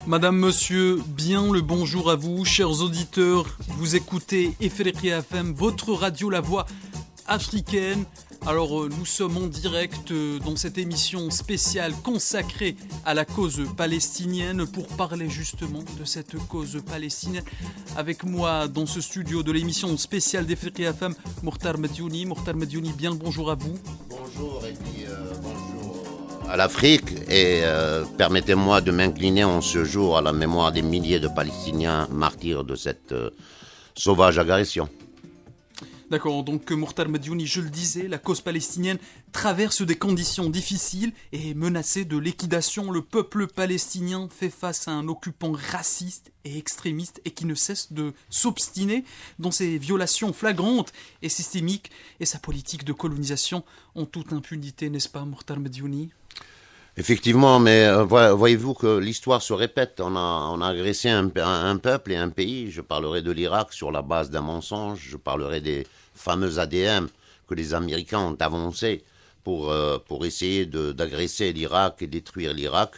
Madame, monsieur, bien le bonjour à vous, chers auditeurs. Vous écoutez Ifriqiya FM, votre radio La Voix africaine. Alors, nous sommes en direct dans cette émission spéciale consacrée à la cause palestinienne pour parler justement de cette cause palestinienne. Avec moi dans ce studio de l'émission spéciale d'Ifriqiya FM, Mokhtar Mediouni. Mokhtar Mediouni, bien le bonjour à vous. Bonjour et puis bonjour à l'Afrique et permettez-moi de m'incliner en ce jour à la mémoire des milliers de Palestiniens martyrs de cette sauvage agression. D'accord, donc Mokhtar Mediouni, je le disais, la cause palestinienne traverse des conditions difficiles et est menacée de liquidation. Le peuple palestinien fait face à un occupant raciste et extrémiste et qui ne cesse de s'obstiner dans ses violations flagrantes et systémiques et sa politique de colonisation en toute impunité, n'est-ce pas, Mokhtar Mediouni ? Effectivement, mais voyez-vous que l'histoire se répète. On a agressé un peuple et un pays. Je parlerai de l'Irak sur la base d'un mensonge. Je parlerai des fameux ADM que les Américains ont avancés pour essayer d'agresser l'Irak et détruire l'Irak.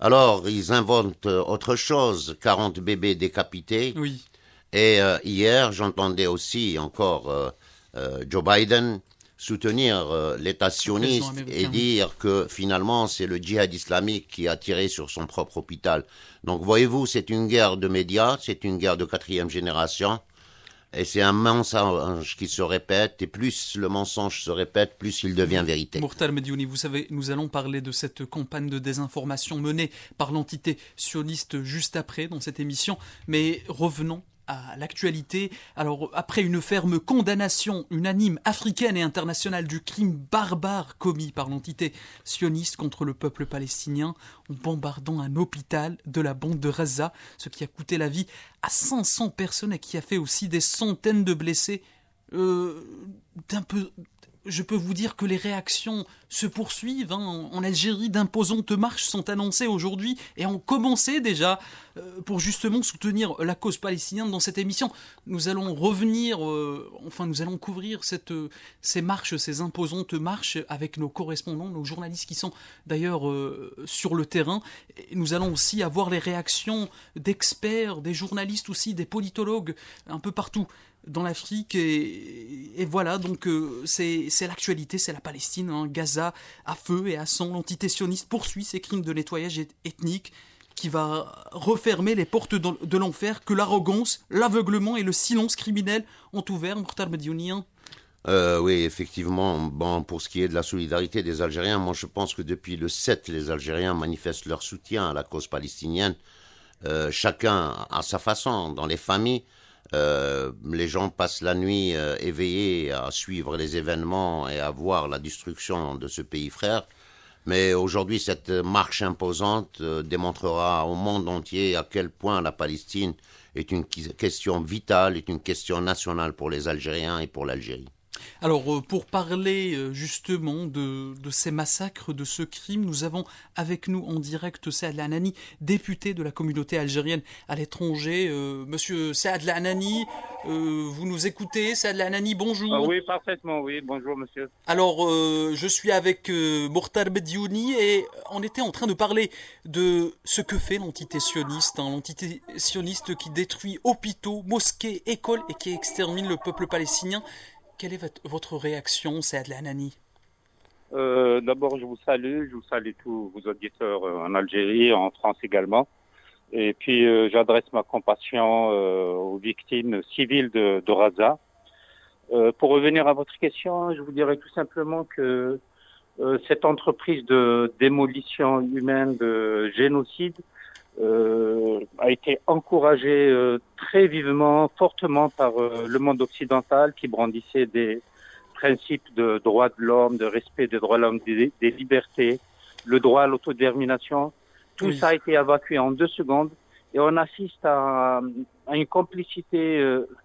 Alors, ils inventent autre chose, 40 bébés décapités. Oui. Et hier, j'entendais aussi encore Joe Biden soutenir l'État sioniste et dire que finalement c'est le djihad islamique qui a tiré sur son propre hôpital. Donc voyez-vous, c'est une guerre de médias, c'est une guerre de quatrième génération et c'est un mensonge qui se répète et plus le mensonge se répète, plus il devient vérité. Mokhtar Mediouni, vous savez, nous allons parler de cette campagne de désinformation menée par l'entité sioniste juste après dans cette émission, mais revenons à l'actualité. Alors, après une ferme condamnation unanime africaine et internationale du crime barbare commis par l'entité sioniste contre le peuple palestinien en bombardant un hôpital de la bande de Gaza, ce qui a coûté la vie à 500 personnes et qui a fait aussi des centaines de blessés, je peux vous dire que les réactions se poursuivent. En Algérie, d'imposantes marches sont annoncées aujourd'hui et ont commencé déjà pour justement soutenir la cause palestinienne. Dans cette émission, nous allons revenir, nous allons couvrir ces marches, ces imposantes marches avec nos correspondants, nos journalistes qui sont d'ailleurs sur le terrain. Et nous allons aussi avoir les réactions d'experts, des journalistes aussi, des politologues, un peu partout dans l'Afrique et voilà, donc c'est l'actualité, c'est la Palestine, Gaza à feu et à sang. L'entité sioniste poursuit ses crimes de nettoyage ethnique qui va refermer les portes de l'enfer que l'arrogance, l'aveuglement et le silence criminel ont ouvert. Mokhtar Mediouni. Oui, effectivement. Bon, pour ce qui est de la solidarité des Algériens, moi je pense que depuis le 7, les Algériens manifestent leur soutien à la cause palestinienne. Chacun à sa façon, dans les familles. Les gens passent la nuit éveillés à suivre les événements et à voir la destruction de ce pays frère. Mais aujourd'hui, cette marche imposante démontrera au monde entier à quel point la Palestine est une question vitale, est une question nationale pour les Algériens et pour l'Algérie. Alors, pour parler justement de ces massacres, de ce crime, nous avons avec nous en direct Saad Lahnani, député de la communauté algérienne à l'étranger. Monsieur Saad Lahnani, vous nous écoutez? Saad Lahnani, bonjour. Oui, parfaitement, oui. Bonjour, monsieur. Alors, je suis avec Mokhtar Mediouni et on était en train de parler de ce que fait l'entité sioniste, l'entité sioniste qui détruit hôpitaux, mosquées, écoles et qui extermine le peuple palestinien. Quelle est votre réaction, Saad Lahnani? D'abord, je vous salue tous vos auditeurs en Algérie, en France également. Et puis, j'adresse ma compassion aux victimes civiles de Gaza. Pour revenir à votre question, je vous dirais tout simplement que cette entreprise de démolition humaine, de génocide, a été encouragée très vivement, fortement par le monde occidental qui brandissait des principes de droits de l'homme, de respect des droits de l'homme, des libertés, le droit à l'autodétermination. Tout ça a été évacué en 2 secondes et on assiste à une complicité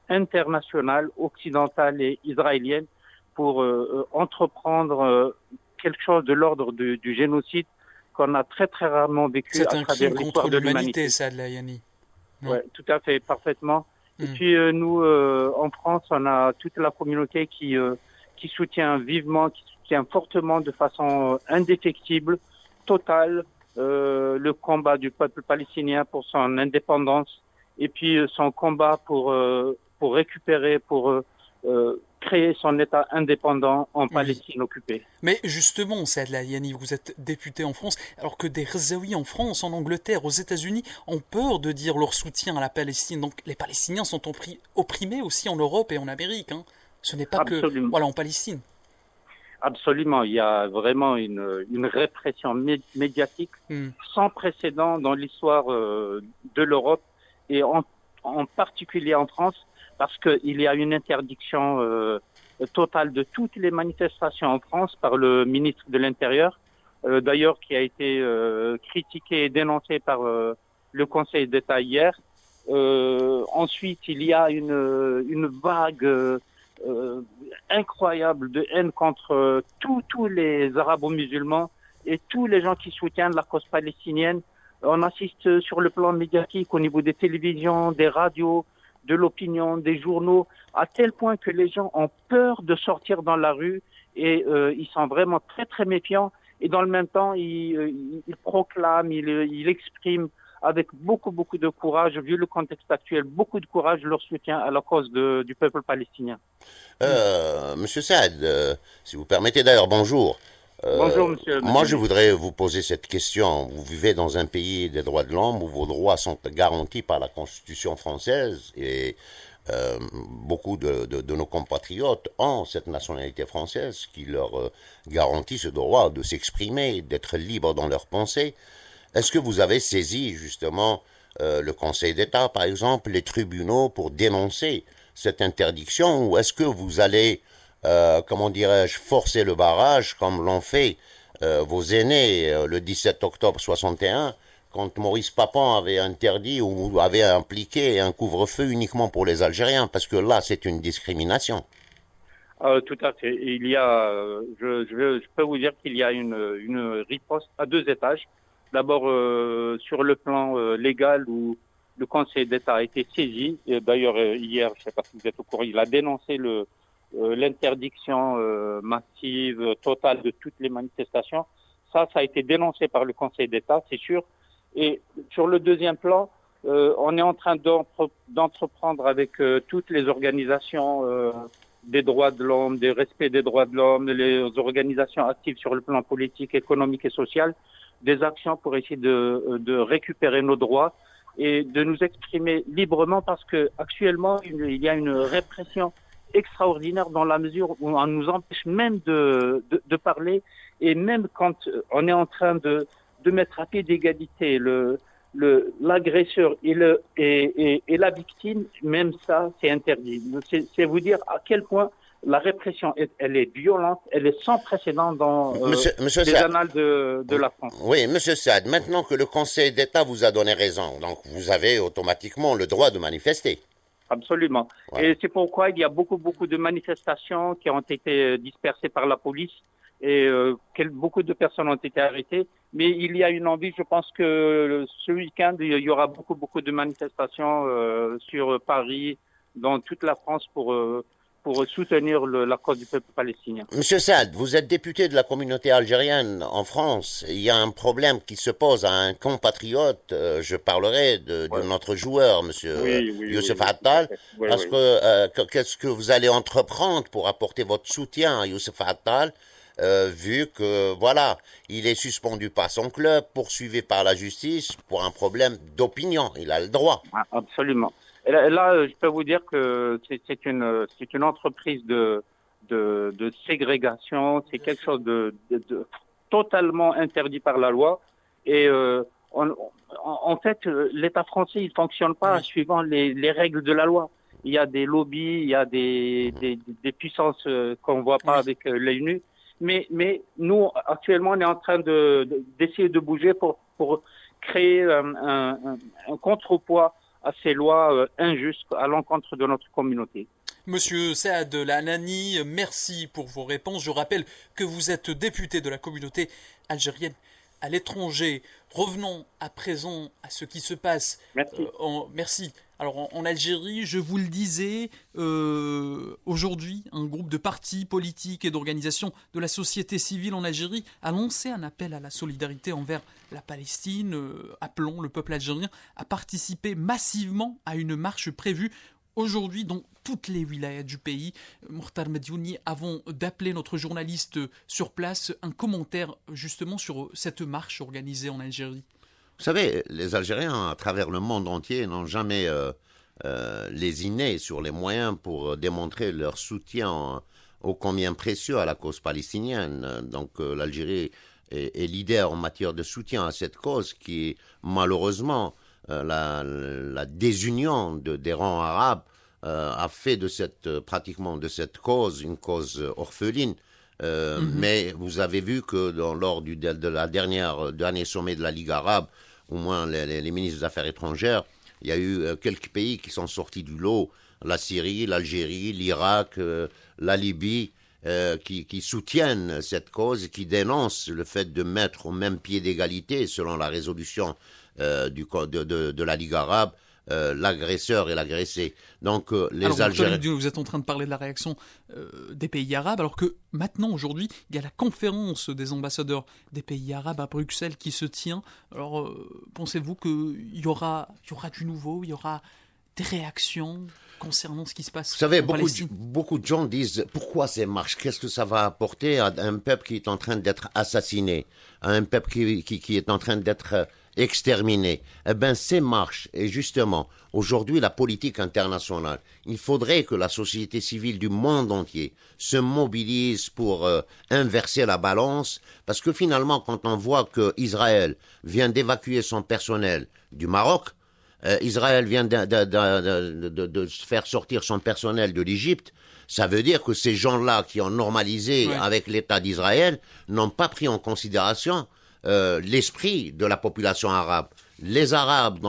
internationale, occidentale et israélienne pour entreprendre quelque chose de l'ordre du génocide qu'on a très très rarement vécu à travers l'histoire de l'humanité. C'est un crime contre l'humanité, Saad Lahnani. Oui, tout à fait, parfaitement. Et puis nous, en France, on a toute la communauté qui soutient vivement, qui soutient fortement de façon indéfectible, totale, le combat du peuple palestinien pour son indépendance et puis son combat pour récupérer, créer son État indépendant en Palestine occupée. Mais justement, Saad Layani, vous êtes député en France, alors que des Rezaouis en France, en Angleterre, aux États-Unis ont peur de dire leur soutien à la Palestine. Donc les Palestiniens sont opprimés aussi en Europe et en Amérique. Hein. Ce n'est pas Absolument. que en Palestine. Absolument, il y a vraiment une répression médiatique sans précédent dans l'histoire de l'Europe et en particulier en France, parce qu'il y a une interdiction totale de toutes les manifestations en France par le ministre de l'Intérieur, d'ailleurs qui a été critiqué et dénoncé par le Conseil d'État hier. Ensuite, il y a une vague incroyable de haine contre tous les arabo-musulmans et tous les gens qui soutiennent la cause palestinienne. On assiste sur le plan médiatique au niveau des télévisions, des radios, de l'opinion, des journaux, à tel point que les gens ont peur de sortir dans la rue et ils sont vraiment très très méfiants. Et dans le même temps, ils proclament, ils expriment avec beaucoup de courage, vu le contexte actuel, beaucoup de courage leur soutien à la cause du peuple palestinien. Monsieur Saad, si vous permettez d'ailleurs, bonjour. Bonjour, monsieur. Moi, je voudrais vous poser cette question. Vous vivez dans un pays des droits de l'homme où vos droits sont garantis par la Constitution française et beaucoup de nos compatriotes ont cette nationalité française qui leur garantit ce droit de s'exprimer, d'être libres dans leurs pensées. Est-ce que vous avez saisi justement le Conseil d'État, par exemple, les tribunaux pour dénoncer cette interdiction, ou est-ce que vous allez, comment dirais-je, forcer le barrage comme l'ont fait vos aînés le 17 octobre 61, quand Maurice Papon avait interdit ou avait impliqué un couvre-feu uniquement pour les Algériens, parce que là, c'est une discrimination. Tout à fait. Il y a, je peux vous dire qu'il y a une riposte à deux étages. D'abord, sur le plan légal, où le Conseil d'État a été saisi. D'ailleurs, hier, je ne sais pas si vous êtes au courant, il a dénoncé l'interdiction massive, totale de toutes les manifestations. Ça a été dénoncé par le Conseil d'État, c'est sûr. Et sur le deuxième plan, on est en train d'entreprendre avec toutes les organisations des droits de l'homme, des respects des droits de l'homme, les organisations actives sur le plan politique, économique et social, des actions pour essayer de récupérer nos droits et de nous exprimer librement, parce que actuellement il y a une répression extraordinaire dans la mesure où on nous empêche même de parler, et même quand on est en train de mettre à pied d'égalité l'agresseur et la victime, même ça c'est interdit. C'est vous dire à quel point la répression, elle est violente, elle est sans précédent dans Monsieur les Saad, annales de la France. oui, Monsieur Saad, maintenant que le Conseil d'État vous a donné raison, donc vous avez automatiquement le droit de manifester. Absolument. Ouais. Et c'est pourquoi il y a beaucoup de manifestations qui ont été dispersées par la police et beaucoup de personnes ont été arrêtées. Mais il y a une envie, je pense que ce week-end, il y aura beaucoup de manifestations sur Paris, dans toute la France pour soutenir la cause du peuple palestinien. Monsieur Saad, vous êtes député de la communauté algérienne en France. Il y a un problème qui se pose à un compatriote. Je parlerai de notre joueur, monsieur Youssef Attal. Parce que qu'est-ce que vous allez entreprendre pour apporter votre soutien à Youssef Attal, vu que voilà, il est suspendu par son club, poursuivi par la justice pour un problème d'opinion. Il a le droit. Absolument. Et là, je peux vous dire que c'est une entreprise de ségrégation. C'est quelque chose de totalement interdit par la loi. Et en fait, l'État français, il fonctionne pas suivant les règles de la loi. Il y a des lobbies, il y a des puissances qu'on voit pas avec l'œil nu. Mais nous, actuellement, on est en train d'essayer de bouger pour créer un contrepoids à ces lois injustes à l'encontre de notre communauté. Monsieur Saad Layani, merci pour vos réponses. Je rappelle que vous êtes député de la communauté algérienne à l'étranger. Revenons à présent à ce qui se passe merci Alors en Algérie, je vous le disais, aujourd'hui, un groupe de partis politiques et d'organisations de la société civile en Algérie a lancé un appel à la solidarité envers la Palestine, appelant le peuple algérien à participer massivement à une marche prévue aujourd'hui dans toutes les wilayas du pays. Mokhtar Mediouni, avant d'appeler notre journaliste sur place, un commentaire justement sur cette marche organisée en Algérie. Vous savez, les Algériens, à travers le monde entier, n'ont jamais lésiné sur les moyens pour démontrer leur soutien ô combien précieux à la cause palestinienne. Donc l'Algérie est leader en matière de soutien à cette cause qui est malheureusement la désunion des rangs arabes a fait de pratiquement de cette cause une cause orpheline. Mais vous avez vu que lors de la dernier sommet de la Ligue arabe, au moins les ministres des Affaires étrangères, il y a eu quelques pays qui sont sortis du lot, la Syrie, l'Algérie, l'Irak, la Libye, qui soutiennent cette cause et qui dénoncent le fait de mettre au même pied d'égalité, selon la résolution de la Ligue arabe, l'agresseur et l'agressé. Donc les Algériens... Vous êtes en train de parler de la réaction des pays arabes, alors que maintenant, aujourd'hui, il y a la conférence des ambassadeurs des pays arabes à Bruxelles qui se tient. Alors, pensez-vous qu'il y aura du nouveau, il y aura des réactions concernant ce qui se passe? Vous savez, en Palestine? beaucoup de gens disent pourquoi ces marches, qu'est-ce que ça va apporter à un peuple qui est en train d'être assassiné, à un peuple qui est en train d'être exterminé. Eh bien, ces marches, et justement, aujourd'hui, la politique internationale, il faudrait que la société civile du monde entier se mobilise pour inverser la balance, parce que finalement, quand on voit qu'Israël vient d'évacuer son personnel du Maroc, Israël vient de faire sortir son personnel de l'Égypte, ça veut dire que ces gens-là qui ont normalisé avec l'État d'Israël n'ont pas pris en considération l'esprit de la population arabe. Les Arabes,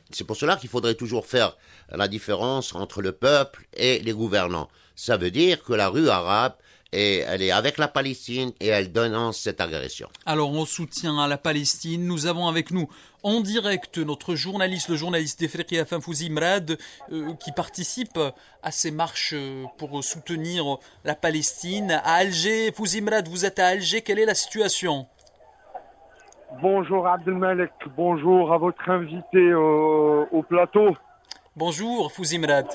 c'est pour cela qu'il faudrait toujours faire la différence entre le peuple et les gouvernants. Ça veut dire que la rue arabe, elle est avec la Palestine et elle dénonce cette agression. Alors, en soutien à la Palestine, nous avons avec nous en direct notre le journaliste d'Efriqiya FM Fouzi Mrad, qui participe à ces marches pour soutenir la Palestine. À Alger, Fouzi Mrad, vous êtes à Alger, quelle est la situation ? Bonjour Abdelmalek, bonjour à votre invité au plateau. Bonjour Fouzi Mrad.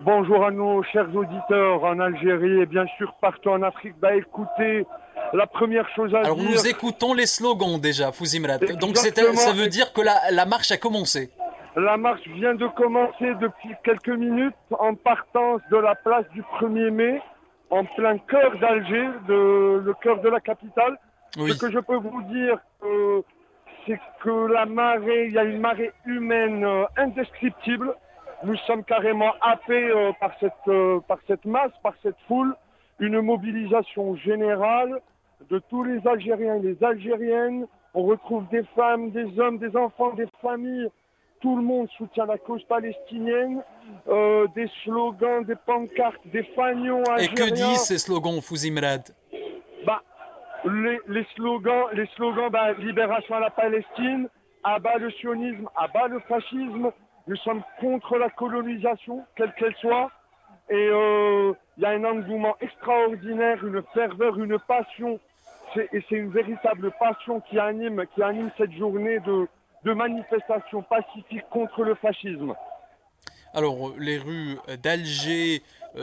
Bonjour à nos chers auditeurs en Algérie et bien sûr partout en Afrique. Écoutez, la première chose à dire... Alors nous écoutons les slogans déjà, Fouzi Mrad. Donc ça veut dire que la marche a commencé. La marche vient de commencer depuis quelques minutes en partance de la place du 1er mai, en plein cœur d'Alger, le cœur de la capitale. Oui. Ce que je peux vous dire, c'est que il y a une marée humaine indescriptible. Nous sommes carrément happés par cette masse, par cette foule. Une mobilisation générale de tous les Algériens et les Algériennes. On retrouve des femmes, des hommes, des enfants, des familles. Tout le monde soutient la cause palestinienne. Des slogans, des pancartes, des fanions algériens. Et que disent ces slogans, Fouzi Mrad ? Les slogans, libération à la Palestine, abat le sionisme, abat le fascisme. Nous sommes contre la colonisation, quelle qu'elle soit. Et il y a un engouement extraordinaire, une ferveur, une passion. C'est une véritable passion qui anime cette journée de manifestation pacifique contre le fascisme. Alors, les rues d'Alger, je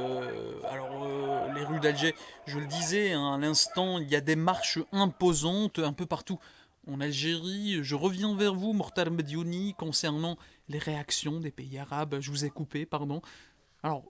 le disais à l'instant, il y a des marches imposantes un peu partout en Algérie. Je reviens vers vous, Mokhtar Mediouni, concernant les réactions des pays arabes. Je vous ai coupé, pardon. Alors,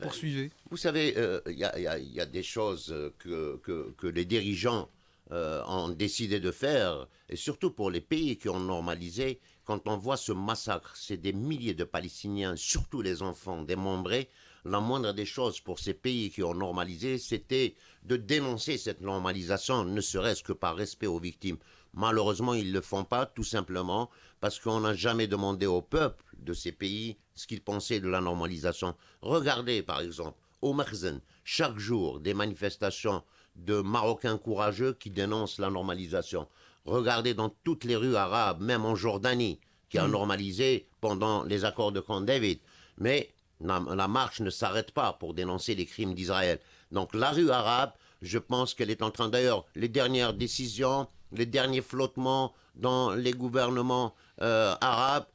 poursuivez. Vous savez, il y a des choses que les dirigeants ont décidé de faire, et surtout pour les pays qui ont normalisé. Quand on voit ce massacre, c'est des milliers de Palestiniens, surtout les enfants démembrés. La moindre des choses pour ces pays qui ont normalisé, c'était de dénoncer cette normalisation, ne serait-ce que par respect aux victimes. Malheureusement, ils ne le font pas, tout simplement parce qu'on n'a jamais demandé au peuple de ces pays ce qu'ils pensaient de la normalisation. Regardez, par exemple, au Makhzen, chaque jour, des manifestations de Marocains courageux qui dénoncent la normalisation. Regardez dans toutes les rues arabes, même en Jordanie, qui a normalisé pendant les accords de Camp David. Mais la marche ne s'arrête pas pour dénoncer les crimes d'Israël. Donc la rue arabe, je pense qu'elle est en train, d'ailleurs, les dernières décisions, les derniers flottements dans les gouvernements arabes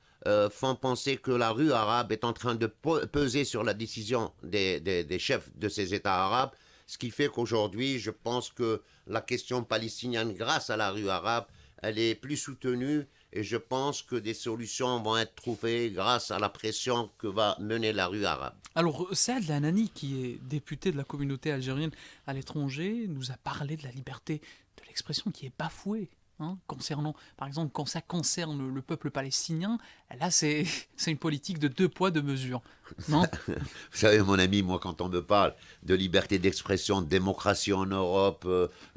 font penser que la rue arabe est en train de peser sur la décision des chefs de ces États arabes, ce qui fait qu'aujourd'hui, je pense que la question palestinienne, grâce à la rue arabe, elle est plus soutenue et je pense que des solutions vont être trouvées grâce à la pression que va mener la rue arabe. Alors, Saad Lanani, qui est député de la communauté algérienne à l'étranger, nous a parlé de la liberté de l'expression qui est bafouée. Concernant, par exemple, quand ça concerne le peuple palestinien, là, c'est une politique de 2 poids, 2 mesures. Non. Vous savez, mon ami, moi, quand on me parle de liberté d'expression, de démocratie en Europe,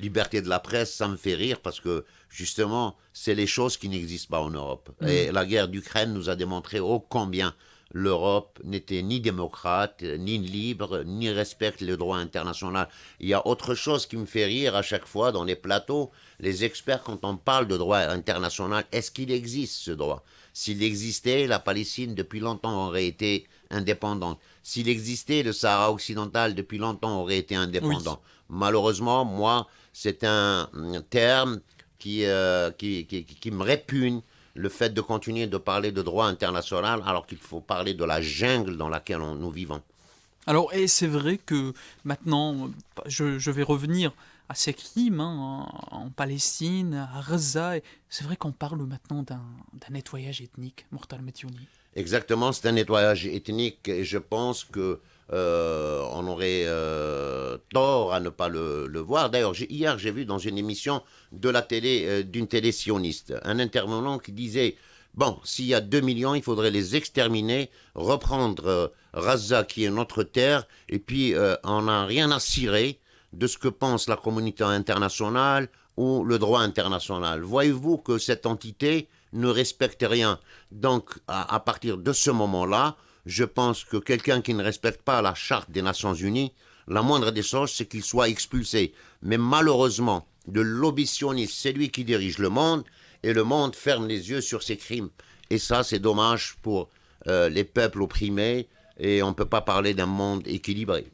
liberté de la presse, ça me fait rire parce que, justement, c'est les choses qui n'existent pas en Europe. Et la guerre d'Ukraine nous a démontré ô combien l'Europe n'était ni démocrate, ni libre, ni respecte le droit international. Il y a autre chose qui me fait rire à chaque fois dans les plateaux. Les experts, quand on parle de droit international, est-ce qu'il existe ce droit? S'il existait, la Palestine, depuis longtemps, aurait été indépendante. S'il existait, le Sahara occidental, depuis longtemps, aurait été indépendant. Oui. Malheureusement, moi, c'est un terme qui me répugne, le fait de continuer de parler de droit international alors qu'il faut parler de la jungle dans laquelle nous vivons. Alors, et c'est vrai que maintenant, je vais revenir à ces crimes en Palestine, à Gaza. C'est vrai qu'on parle maintenant d'un nettoyage ethnique, Mortal Metiouni. Exactement, c'est un nettoyage ethnique et je pense que on aurait tort à ne pas le voir. D'ailleurs, hier, j'ai vu dans une émission de la télé, d'une télé sioniste, un intervenant qui disait bon, s'il y a 2 millions, il faudrait les exterminer, reprendre Gaza, qui est notre terre, et puis on n'a rien à cirer de ce que pense la communauté internationale ou le droit international. Voyez-vous que cette entité ne respecte rien. Donc, à partir de ce moment-là, je pense que quelqu'un qui ne respecte pas la charte des Nations Unies, la moindre des choses, c'est qu'il soit expulsé. Mais malheureusement, le lobby sioniste, c'est lui qui dirige le monde, et le monde ferme les yeux sur ces crimes. Et ça, c'est dommage pour les peuples opprimés, et on ne peut pas parler d'un monde équilibré.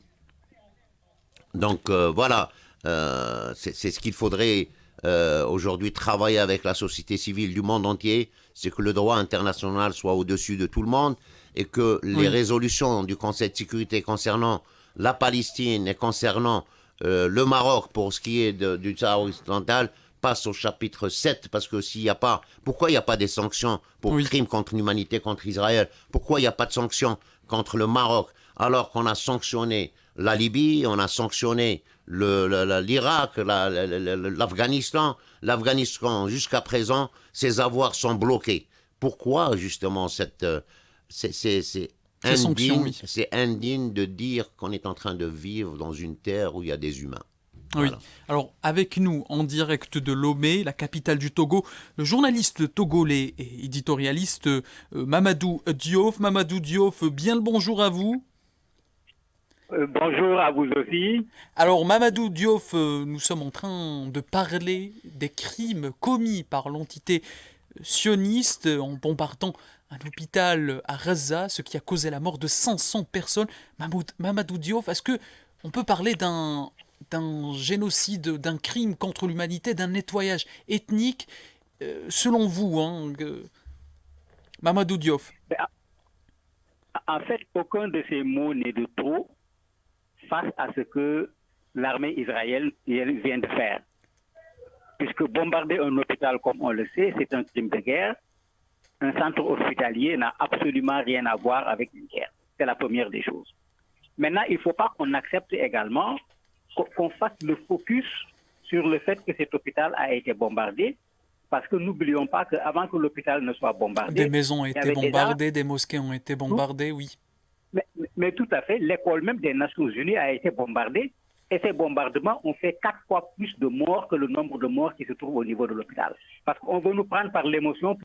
Donc voilà, c'est ce qu'il faudrait aujourd'hui travailler avec la société civile du monde entier, c'est que le droit international soit au-dessus de tout le monde, et que les résolutions du Conseil de sécurité concernant la Palestine et concernant le Maroc pour ce qui est du Sahara occidental passent au chapitre 7, parce que s'il n'y a pas... Pourquoi il n'y a pas des sanctions pour crimes contre l'humanité contre Israël? Pourquoi il n'y a pas de sanctions contre le Maroc alors qu'on a sanctionné la Libye, on a sanctionné l'Irak, l'Afghanistan? L'Afghanistan, jusqu'à présent, ses avoirs sont bloqués. Pourquoi, justement, c'est indigne de dire qu'on est en train de vivre dans une terre où il y a des humains. Oui. Voilà. Alors, avec nous, en direct de Lomé, la capitale du Togo, le journaliste togolais et éditorialiste Mamadou Diop. Mamadou Diop, bien le bonjour à vous. Bonjour à vous aussi. Alors, Mamadou Diop, nous sommes en train de parler des crimes commis par l'entité sioniste en bombardant un hôpital à Gaza, ce qui a causé la mort de 500 personnes. Mamadou Diop, est-ce qu'on peut parler d'un génocide, d'un crime contre l'humanité, d'un nettoyage ethnique, selon vous, Mamadou Diop? En fait, aucun de ces mots n'est de trop face à ce que l'armée israélienne vient de faire. Puisque bombarder un hôpital, comme on le sait, c'est un crime de guerre. Un centre hospitalier n'a absolument rien à voir avec une guerre. C'est la première des choses. Maintenant, il ne faut pas qu'on accepte également qu'on fasse le focus sur le fait que cet hôpital a été bombardé, parce que n'oublions pas qu'avant que l'hôpital ne soit bombardé... Des maisons ont été bombardées, des mosquées ont été bombardées, oui. Mais tout à fait, l'école même des Nations Unies a été bombardée, et ces bombardements ont fait 4 fois plus de morts que le nombre de morts qui se trouvent au niveau de l'hôpital. Parce qu'on veut nous prendre par l'émotion,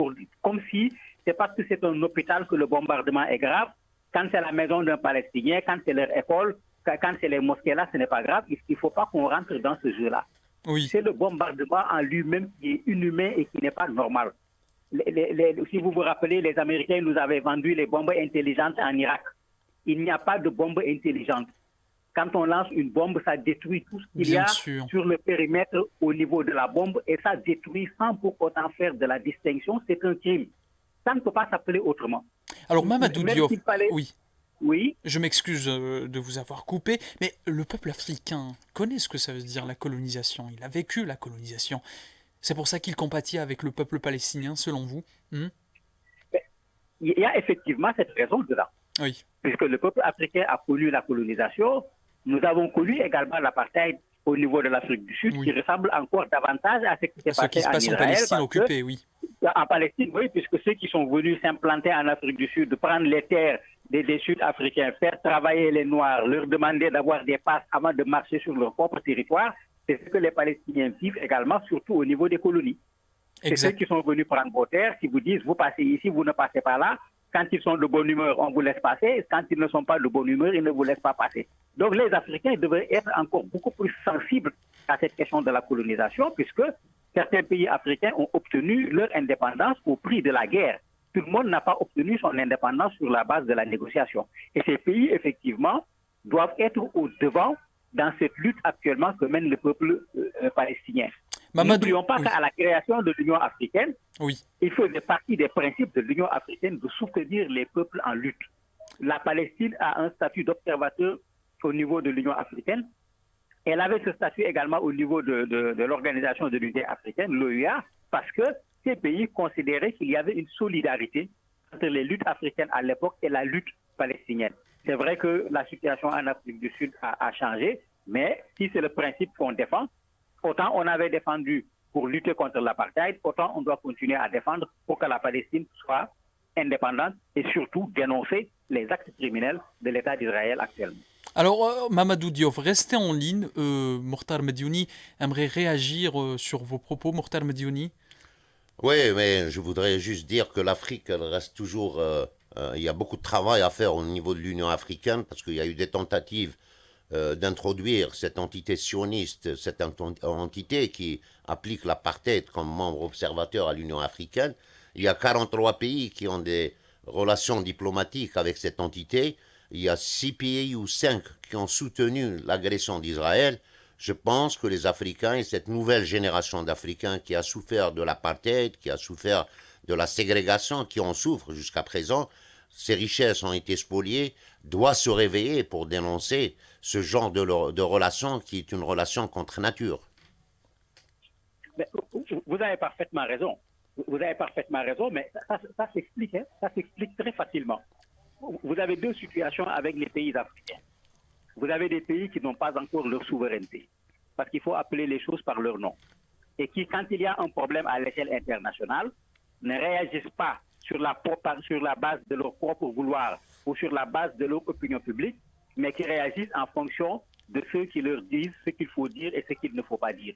comme si c'est parce que c'est un hôpital que le bombardement est grave. Quand c'est la maison d'un Palestinien, quand c'est leur école, quand c'est les mosquées là, ce n'est pas grave. Il ne faut pas qu'on rentre dans ce jeu-là. Oui. C'est le bombardement en lui-même qui est inhumain et qui n'est pas normal. si vous vous rappelez, les Américains nous avaient vendu les bombes intelligentes en Irak. Il n'y a pas de bombe intelligente. Quand on lance une bombe, ça détruit tout ce qu'il y a sur le périmètre au niveau de la bombe et ça détruit sans pour autant faire de la distinction. C'est un crime. Ça ne peut pas s'appeler autrement. Alors Mamadou Diop, oui. Je m'excuse de vous avoir coupé, mais le peuple africain connaît ce que ça veut dire la colonisation. Il a vécu la colonisation. C'est pour ça qu'il compatit avec le peuple palestinien, selon vous? Il y a effectivement cette raison dedans. Oui. Puisque le peuple africain a connu la colonisation, nous avons connu également l'apartheid au niveau de l'Afrique du Sud, qui ressemble encore davantage à ce qui s'est passé en Israël. En Palestine occupée, oui. En Palestine, oui, puisque ceux qui sont venus s'implanter en Afrique du Sud, prendre les terres des Sud-Africains, faire travailler les Noirs, leur demander d'avoir des passes avant de marcher sur leur propre territoire, c'est ce que les Palestiniens vivent également, surtout au niveau des colonies. C'est ceux qui sont venus prendre vos terres, qui vous disent, vous passez ici, vous ne passez pas là. Quand ils sont de bonne humeur, on vous laisse passer. Quand ils ne sont pas de bonne humeur, ils ne vous laissent pas passer. Donc les Africains devraient être encore beaucoup plus sensibles à cette question de la colonisation, puisque certains pays africains ont obtenu leur indépendance au prix de la guerre. Tout le monde n'a pas obtenu son indépendance sur la base de la négociation. Et ces pays, effectivement, doivent être au devant dans cette lutte actuellement que mène le peuple palestinien. N'oublions pas qu'à la création de l'Union africaine, il faisait partie des principes de l'Union africaine de soutenir les peuples en lutte. La Palestine a un statut d'observateur au niveau de l'Union africaine. Elle avait ce statut également au niveau de l'Organisation de l'Unité africaine, l'OUA, parce que ces pays considéraient qu'il y avait une solidarité entre les luttes africaines à l'époque et la lutte palestinienne. C'est vrai que la situation en Afrique du Sud a changé, mais si c'est le principe qu'on défend, autant on avait défendu pour lutter contre l'apartheid, autant on doit continuer à défendre pour que la Palestine soit indépendante et surtout dénoncer les actes criminels de l'État d'Israël actuellement. Alors, Mamadou Diop, restez en ligne. Mokhtar Mediouni aimerait réagir sur vos propos. Mokhtar Mediouni. Oui, mais je voudrais juste dire que l'Afrique, elle reste toujours... il y a beaucoup de travail à faire au niveau de l'Union africaine parce qu'il y a eu des tentatives d'introduire cette entité sioniste, cette entité qui applique l'apartheid comme membre observateur à l'Union africaine. Il y a 43 pays qui ont des relations diplomatiques avec cette entité. Il y a 6 pays ou 5 qui ont soutenu l'agression d'Israël. Je pense que les Africains et cette nouvelle génération d'Africains qui a souffert de l'apartheid, qui a souffert de la ségrégation, qui en souffre jusqu'à présent, ces richesses ont été spoliées, doit se réveiller pour dénoncer ce genre de relation qui est une relation contre nature. Mais vous avez parfaitement raison. Vous avez parfaitement raison, mais ça s'explique, hein? Ça s'explique très facilement. Vous avez deux situations avec les pays africains. Vous avez des pays qui n'ont pas encore leur souveraineté, parce qu'il faut appeler les choses par leur nom. Et qui, quand il y a un problème à l'échelle internationale, ne réagissent pas sur la base de leur propre vouloir ou sur la base de leur opinion publique, mais qui réagissent en fonction de ceux qui leur disent ce qu'il faut dire et ce qu'il ne faut pas dire.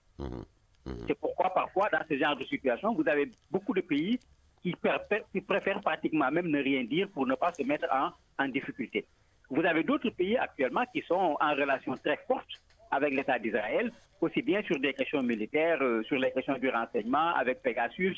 C'est pourquoi parfois, dans ce genre de situation, vous avez beaucoup de pays qui préfèrent pratiquement même ne rien dire pour ne pas se mettre en difficulté. Vous avez d'autres pays actuellement qui sont en relation très forte avec l'État d'Israël, aussi bien sur des questions militaires, sur les questions du renseignement, avec Pegasus,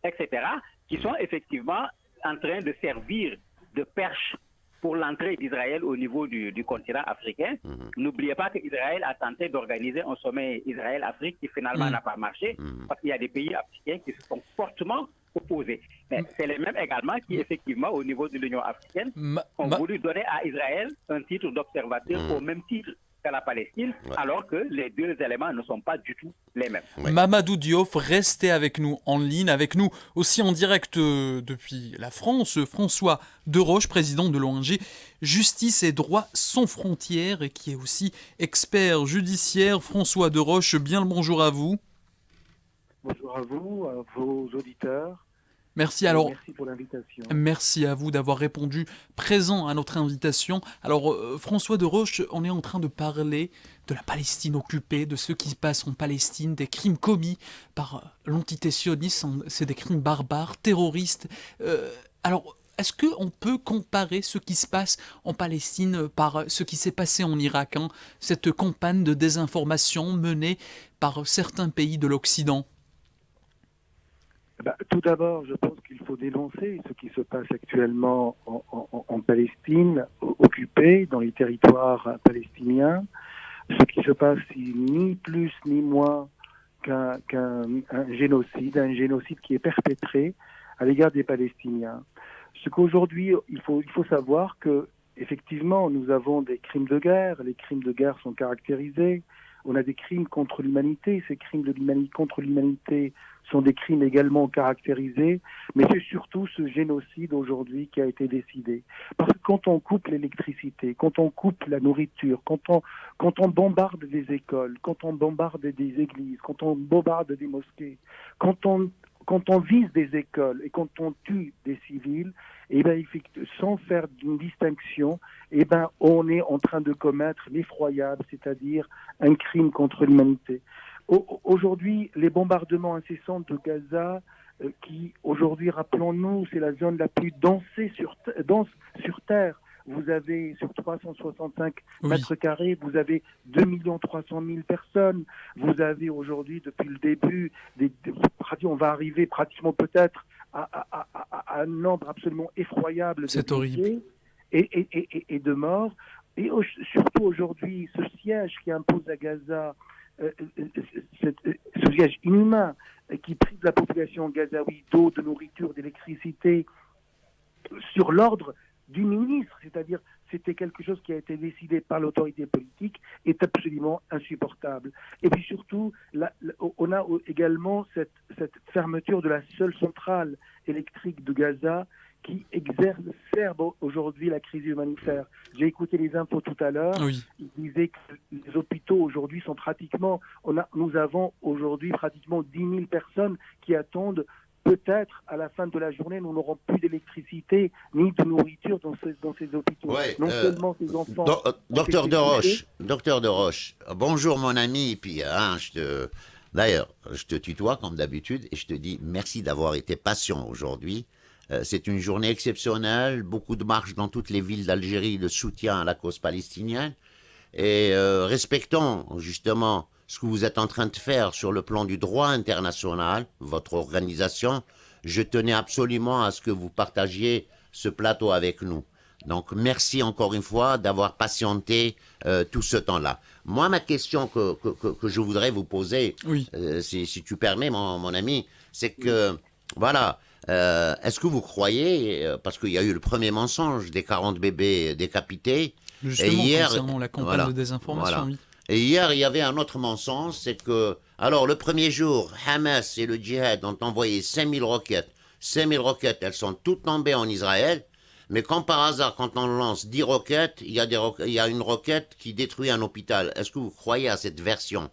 etc., qui sont effectivement en train de servir de perche pour l'entrée d'Israël au niveau du continent africain. N'oubliez pas qu'Israël a tenté d'organiser un sommet Israël-Afrique qui finalement n'a pas marché, parce qu'il y a des pays africains qui se sont fortement opposés. Mais c'est les mêmes également qui, effectivement, au niveau de l'Union africaine, ont voulu donner à Israël un titre d'observateur au même titre qu'à la Palestine, alors que les deux éléments ne sont pas du tout les mêmes. Mamadou Diop, restez avec nous en ligne, avec nous aussi en direct depuis la France, François Deroche, président de l'ONG Justice et Droits sans frontières et qui est aussi expert judiciaire. François Deroche, bien le bonjour à vous. Bonjour à vous, à vos auditeurs. Merci. Alors, merci pour l'invitation. Merci à vous d'avoir répondu présent à notre invitation. Alors, François Deroche, on est en train de parler de la Palestine occupée, de ce qui se passe en Palestine, des crimes commis par l'entité sioniste. C'est des crimes barbares, terroristes. Alors, est-ce qu'on peut comparer ce qui se passe en Palestine par ce qui s'est passé en Irak, cette campagne de désinformation menée par certains pays de l'Occident ? Tout d'abord, je pense qu'il faut dénoncer ce qui se passe actuellement en Palestine, occupée, dans les territoires palestiniens. Ce qui se passe, c'est ni plus ni moins qu'un génocide qui est perpétré à l'égard des Palestiniens. Ce qu'aujourd'hui, il faut savoir que, effectivement, nous avons des crimes de guerre. Les crimes de guerre sont caractérisés. On a des crimes contre l'humanité. Ces crimes contre l'humanité sont des crimes également caractérisés. Mais c'est surtout ce génocide aujourd'hui qui a été décidé. Parce que quand on coupe l'électricité, quand on coupe la nourriture, quand on bombarde des écoles, quand on bombarde des églises, quand on bombarde des mosquées, quand on vise des écoles et quand on tue des civils, sans faire une distinction, on est en train de commettre l'effroyable, c'est-à-dire un crime contre l'humanité. Aujourd'hui, les bombardements incessants de Gaza, qui aujourd'hui, rappelons-nous, c'est la zone la plus dense sur Terre. Vous avez, sur 365 mètres carrés, vous avez 2 300 000 personnes. Vous avez aujourd'hui, depuis le début, on va arriver pratiquement peut-être à un nombre absolument effroyable de blessés et de morts. Et surtout aujourd'hui, ce siège qui impose à Gaza, ce siège inhumain qui prive la population gazaoui d'eau, de nourriture, d'électricité, sur l'ordre du ministre, c'est-à-dire c'était quelque chose qui a été décidé par l'autorité politique, est absolument insupportable. Et puis surtout, on a également cette fermeture de la seule centrale électrique de Gaza qui exacerbe aujourd'hui la crise humanitaire. J'ai écouté les infos tout à l'heure, ils disaient que les hôpitaux aujourd'hui sont pratiquement, nous avons aujourd'hui pratiquement 10 000 personnes qui attendent. Peut-être, à la fin de la journée, nous n'aurons plus d'électricité ni de nourriture dans ces hôpitaux. Non seulement ces enfants... Docteur de Roche, bonjour mon ami. Et puis, d'ailleurs, je te tutoie comme d'habitude et je te dis merci d'avoir été patient aujourd'hui. C'est une journée exceptionnelle, beaucoup de marches dans toutes les villes d'Algérie de soutien à la cause palestinienne. Et respectons justement ce que vous êtes en train de faire sur le plan du droit international, votre organisation. Je tenais absolument à ce que vous partagiez ce plateau avec nous. Donc, merci encore une fois d'avoir patienté tout ce temps-là. Moi, ma question que je voudrais vous poser, si tu permets, mon ami, c'est que, voilà, est-ce que vous croyez, parce qu'il y a eu le premier mensonge des 40 bébés décapités, justement, et hier, concernant la campagne de désinformation, Et hier, il y avait un autre mensonge, c'est que, alors, le premier jour, Hamas et le djihad ont envoyé 5000 roquettes. 5000 roquettes, elles sont toutes tombées en Israël. Mais comme par hasard, quand on lance 10 roquettes, il y a une roquette qui détruit un hôpital. Est-ce que vous croyez à cette version ?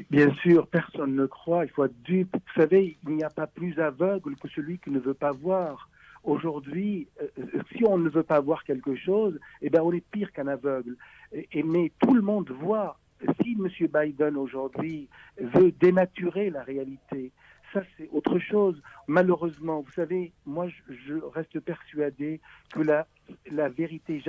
Bien sûr, personne ne croit. Il faut être dupe. Vous savez, il n'y a pas plus aveugle que celui qui ne veut pas voir. Aujourd'hui, si on ne veut pas voir quelque chose, on est pire qu'un aveugle. Mais tout le monde voit. Si M. Biden aujourd'hui veut dénaturer la réalité, ça c'est autre chose. Malheureusement, vous savez, moi je reste persuadé que la vérité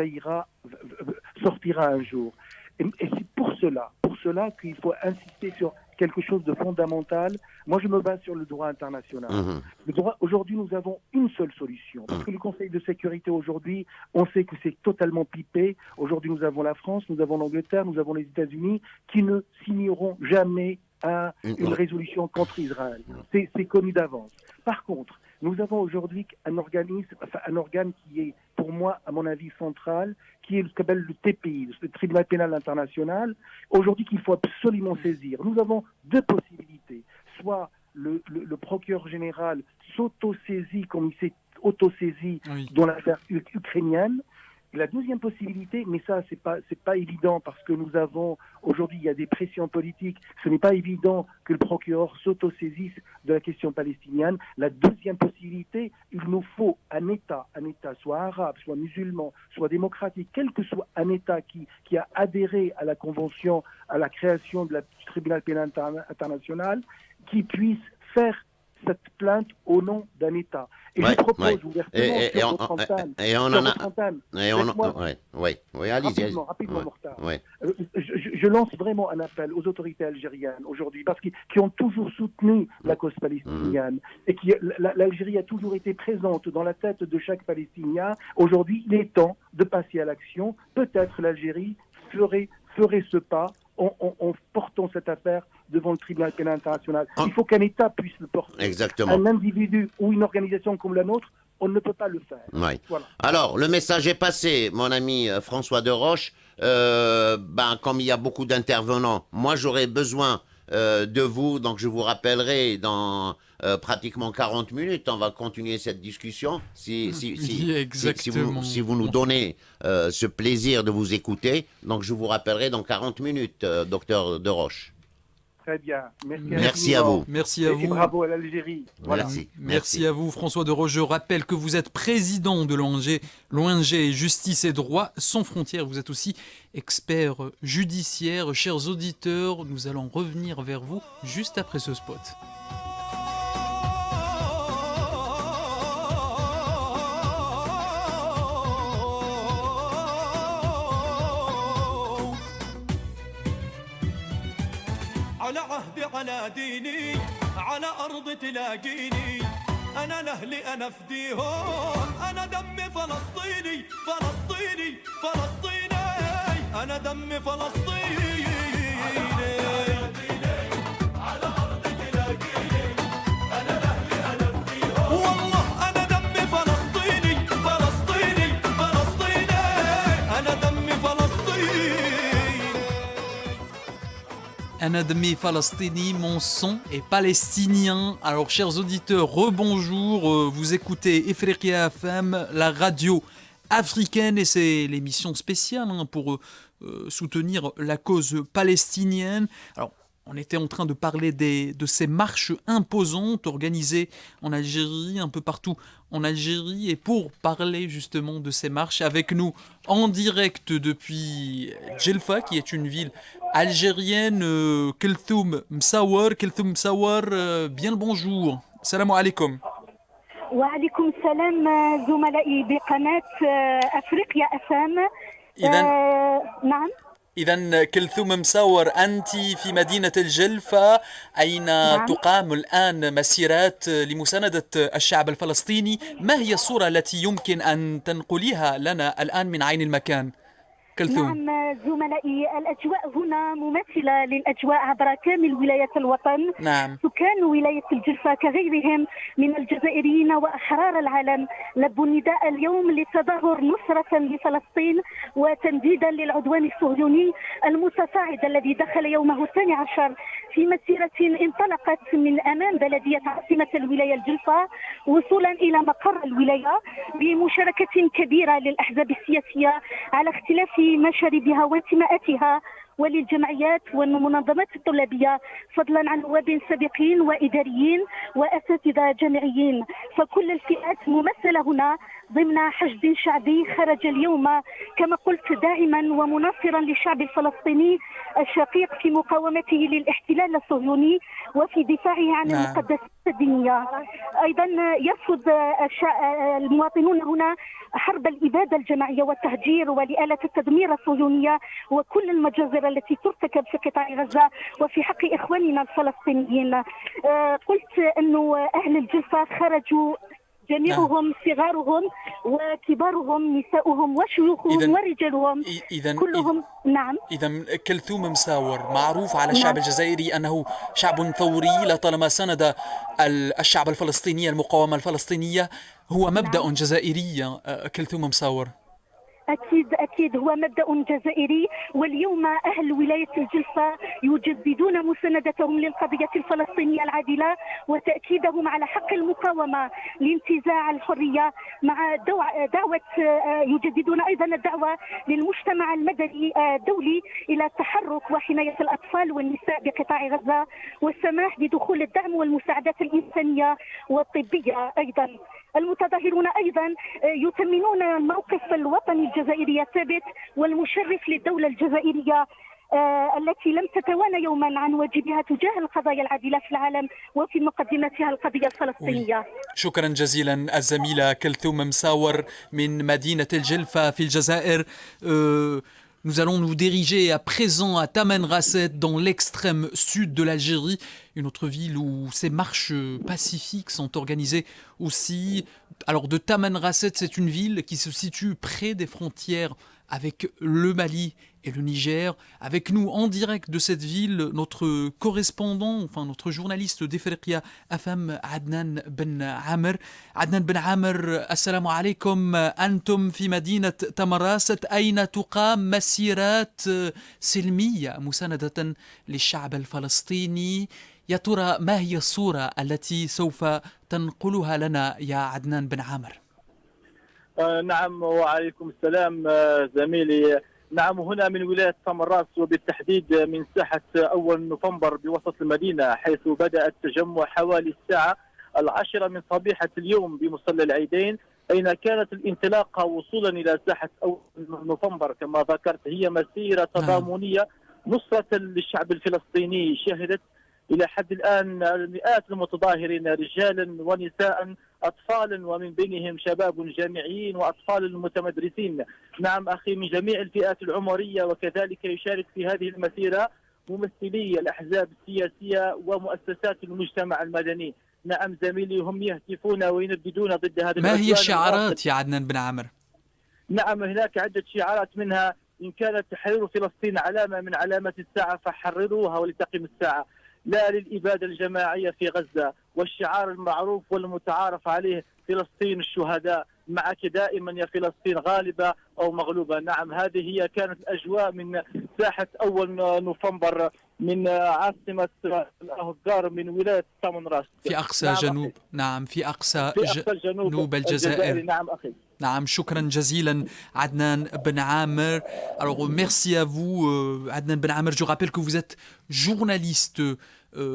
sortira un jour. Et c'est pour cela qu'il faut insister sur quelque chose de fondamental. Moi, je me base sur le droit international. Aujourd'hui, nous avons une seule solution. Parce que le Conseil de sécurité, aujourd'hui, on sait que c'est totalement pipé. Aujourd'hui, nous avons la France, nous avons l'Angleterre, nous avons les États-Unis, qui ne signeront jamais une résolution contre Israël. C'est connu d'avance. Par contre, nous avons aujourd'hui un organe qui est, pour moi, à mon avis, central, qui est ce qu'on appelle le TPI, le Tribunal pénal international, aujourd'hui qu'il faut absolument saisir. Nous avons deux possibilités. Soit le procureur général s'auto-saisit comme il s'est auto-saisi dans l'affaire ukrainienne. Et la deuxième possibilité, mais ça c'est pas évident parce que nous avons aujourd'hui il y a des pressions politiques, ce n'est pas évident que le procureur s'autosaisisse de la question palestinienne. La deuxième possibilité, il nous faut un État soit arabe, soit musulman, soit démocratique, quel que soit un État qui a adhéré à la convention, à la création du tribunal pénal international, qui puisse faire cette plainte au nom d'un État. Et je propose ouvertement sur votre antenne. Et on en a... Oui, allez-y. Rapidement, Mokhtar. Je lance vraiment un appel aux autorités algériennes aujourd'hui, parce qui ont toujours soutenu la cause palestinienne, et l'Algérie a toujours été présente dans la tête de chaque Palestinien. Aujourd'hui, il est temps de passer à l'action. Peut-être l'Algérie ferait ce pas en portant cette affaire devant le tribunal pénal international. Il faut qu'un État puisse le porter. Exactement. Un individu ou une organisation comme la nôtre, on ne peut pas le faire. Ouais. Voilà. Alors, le message est passé, mon ami François Deroche. Comme il y a beaucoup d'intervenants, moi j'aurais besoin de vous, donc je vous rappellerai dans pratiquement 40 minutes. On va continuer cette discussion si vous nous donnez ce plaisir de vous écouter. Donc je vous rappellerai dans 40 minutes, docteur Deroche. Très bien. Merci à vous. Merci à vous. Et bravo à l'Algérie. Voilà. Merci à vous, François Deroche. Je rappelle que vous êtes président de l'ONG Justice et Droit sans frontières. Vous êtes aussi expert judiciaire. Chers auditeurs, nous allons revenir vers vous juste après ce spot. على عهدي على ديني على أرض تلاقيني أنا لأهلي أنا فديهم أنا دمي فلسطيني فلسطيني فلسطيني أنا دمي فلسطيني على أرض تلاقيني أنا لأهلي أنا فديهم والله أنا دمي فلسطيني فلسطيني فلسطيني أنا دمي فلسطيني Un admis palestini, mon son est palestinien. Alors, chers auditeurs, rebonjour. Vous écoutez Ifriqiya FM, la radio africaine, et c'est l'émission spéciale pour soutenir la cause palestinienne. Alors, on était en train de parler de ces marches imposantes organisées en Algérie, un peu partout en Algérie. Et pour parler justement de ces marches, avec nous en direct depuis Djelfa, qui est une ville algérienne, Kelthoum Msawar. Kelthoum Msawar, bien le bonjour. Salam alaikum. Wa alaikum salam, زملائي بقناة أفريقيا FM. نعم. إذا كلثوم مساور، أنت في مدينة الجلفة، أين تقام الآن مسيرات لمساندة الشعب الفلسطيني. ما هي الصورة التي يمكن أن تنقليها لنا الآن من عين المكان؟ كلثوم. نعم زملائي، الأجواء هنا مماثلة للأجواء عبر كامل ولايات الوطن. نعم. سكان ولاية الجلفة كغيرهم من الجزائريين وأحرار العالم لبوا النداء اليوم لتظاهر نصرة لفلسطين وتنديدا للعدوان الصهيوني المتصاعد الذي دخل يومه 12 في مسيرة انطلقت من أمام بلدية عاصمة الولاية الجلفة وصولا إلى مقر الولاية بمشاركة كبيرة للأحزاب السياسية على اختلاف مشاربها وانتماءاتها وللجمعيات والمنظمات الطلابية، فضلا عن نواب سابقين وإداريين وأساتذة جامعيين. فكل الفئات ممثلة هنا ضمن حشد شعبي خرج اليوم كما قلت داعما ومناصرا للشعب الفلسطيني الشقيق في مقاومته للاحتلال الصهيوني وفي دفاعه عن المقدسات الدينية. أيضا يرفض المواطنون هنا حرب الإبادة الجماعية والتهجير ولآلة التدمير الصهيونية وكل المجازر التي ترتكب في قطاع غزة وفي حق إخواننا الفلسطينيين. قلت أنه أهل الجلفة خرجوا جميعهم، صغارهم وكبارهم، نساؤهم وشيوخهم ورجالهم كلهم. نعم. إذا كلثوم مساور معروف على الشعب الجزائري أنه شعب ثوري لطالما سند الشعب الفلسطيني المقاومة الفلسطينية. هو مبدأ جزائري كلثوم مساور. أكيد هو مبدأ جزائري، واليوم أهل ولاية الجلفة يجددون مساندتهم للقضية الفلسطينية العادلة وتأكيدهم على حق المقاومة لانتزاع الحرية، مع دعوة يجددون أيضا الدعوة للمجتمع المدني الدولي إلى التحرك وحماية الأطفال والنساء بقطاع غزة والسماح بدخول الدعم والمساعدات الإنسانية والطبية. أيضا المتظاهرون أيضا يثمنون الموقف الوطني الجزائري الثابت والمشرف للدولة الجزائرية التي لم تتوانى يوما عن واجبها تجاه القضايا العادلة في العالم وفي مقدمتها القضية الفلسطينية. شكرا جزيلا الزميلة كلثوم مساور من مدينة الجلفة في الجزائر. Nous allons nous diriger à présent à Tamanrasset, dans l'extrême sud de l'Algérie, une autre ville où ces marches pacifiques sont organisées aussi. Alors de Tamanrasset, c'est une ville qui se situe près des frontières avec le Mali et le Niger. Avec nous en direct de cette ville, notre correspondant, enfin notre journaliste d'Ifriqiya FM, Adnan Ben Amer. Adnan Ben Amer, assalamu alaikum. أنتم في مدينة تمراسة أين تقام مسيرات سلمية مساندة للشعب الفلسطيني. يا ترى ما هي الصورة التي سوف تنقلها لنا يا عدنان بن عامر؟ نعم وعليكم السلام زميلي. نعم هنا من ولاية تمراس وبالتحديد من ساحة أول نوفمبر بوسط المدينة، حيث بدأ التجمع حوالي الساعة 10 من صبيحة اليوم بمصلى العيدين، أين كانت الانطلاقة وصولا إلى ساحة أول نوفمبر. كما ذكرت هي مسيرة تضامنية نصرة للشعب الفلسطيني، شهدت إلى حد الآن المئات المتظاهرين رجالا ونساء أطفالا ومن بينهم شباب جامعيين وأطفال متمدرسين. نعم أخي، من جميع الفئات العمرية، وكذلك يشارك في هذه المسيرة ممثلي الأحزاب السياسية ومؤسسات المجتمع المدني. نعم زميلي، هم يهتفون وينددون ضد هذا. ما هي الشعارات يا عدنان بن عامر؟ نعم هناك عدة شعارات، منها إن كانت تحرير فلسطين علامة من علامات الساعة فحرروها ولتقم الساعة، لا للإبادة الجماعية في غزة، والشعار المعروف والمتعارف عليه فلسطين الشهداء، معك دائما يا فلسطين غالبة أو مغلوبة. نعم هذه هي كانت الأجواء من ساحة أول نوفمبر من عاصمة الأهجار من ولاية تمنراس في أقصى جنوب. نعم في أقصى جنوب الجزائر. نعم أخي. نعم شكرا جزيلا Adnan Ben Amer. Alors merci à vous Adnan Ben Amer. Je rappelle que vous êtes journaliste